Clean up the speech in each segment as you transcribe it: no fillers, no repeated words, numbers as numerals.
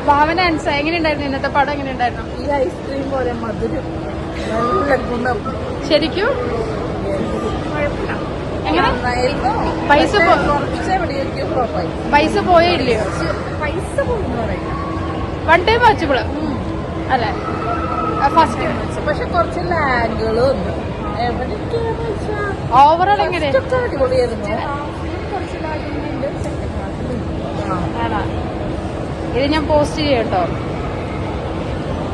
ഭാവന ആൻസ എങ്ങനെയുണ്ടായിരുന്നു ഇന്നത്തെ പടം? എങ്ങനെയുണ്ടായിരുന്നു? ഈ ഐസ്ക്രീം പോലെ മധുരം നല്ല ഗുണം. ശരിക്കും എങ്ങനെ പൈസ പൈസ പോയേ ഇല്ലയോ? പൈസ പോയെന്ന് പറയാം. വൺ ടൈം വാച്ചബിള് അല്ലെ? ഫസ്റ്റ് പക്ഷെ കുറച്ച് ലാഗുകളും ഓവറോൾ എങ്ങനെ? അടിപൊളിയായിരുന്നു. ആണോ? ഇത് ഞാൻ പോസ്റ്റ് ചെയ്യും കേട്ടോ.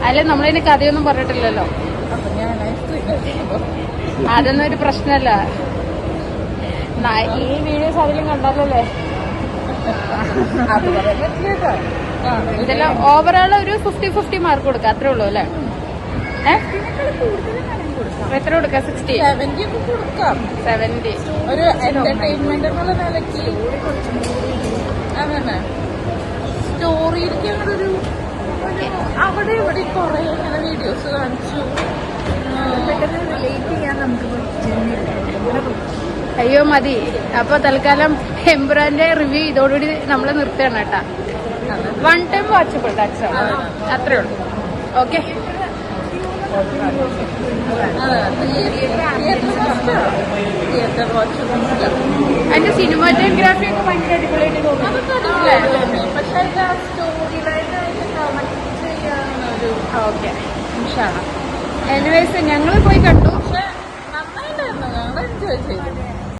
അല്ലെ നമ്മളതിന് കഥയൊന്നും പറഞ്ഞിട്ടില്ലല്ലോ. അതൊന്നും ഒരു പ്രശ്നമല്ല. ഈ വീഡിയോസ് അതിലും കണ്ടാലല്ലേ. ഇതെല്ലാം ഓവറോൾ ഒരു 50-50 മാർക്ക് കൊടുക്കാം. അത്രേ ഉള്ളൂ അല്ലേ? എത്ര കൊടുക്കാം? 60, 70. ഒരു എന്റർടൈൻമെന്റ് എന്നുള്ള നിലയ്ക്ക് അങ്ങനെ സ്റ്റോറിയിലേക്ക് അങ്ങനൊരു അവിടെ ഇവിടെ കുറെ ഇങ്ങനെ വീഡിയോസ് കാണിച്ചു. റിലേറ്റ് ചെയ്യാൻ നമുക്ക് അയ്യോ മതി. അപ്പൊ തൽക്കാലം എംബ്രാന്റെ റിവ്യൂ ഇതോടുകൂടി നമ്മൾ നിർത്തുകയാണ് കേട്ടാ. വൺ ടൈം വാച്ചബിൾ, അത്രേ ഉള്ളൂ. ഓക്കെ. അതിന്റെ സിനിമാറ്റോഗ്രാഫി ഒക്കെ ഭയങ്കര അടിപൊളിയായിട്ട് തോന്നുന്നു. പക്ഷെ സ്റ്റോറി ഓക്കെ. എനിവേസ് ഞങ്ങൾ പോയി കണ്ടു.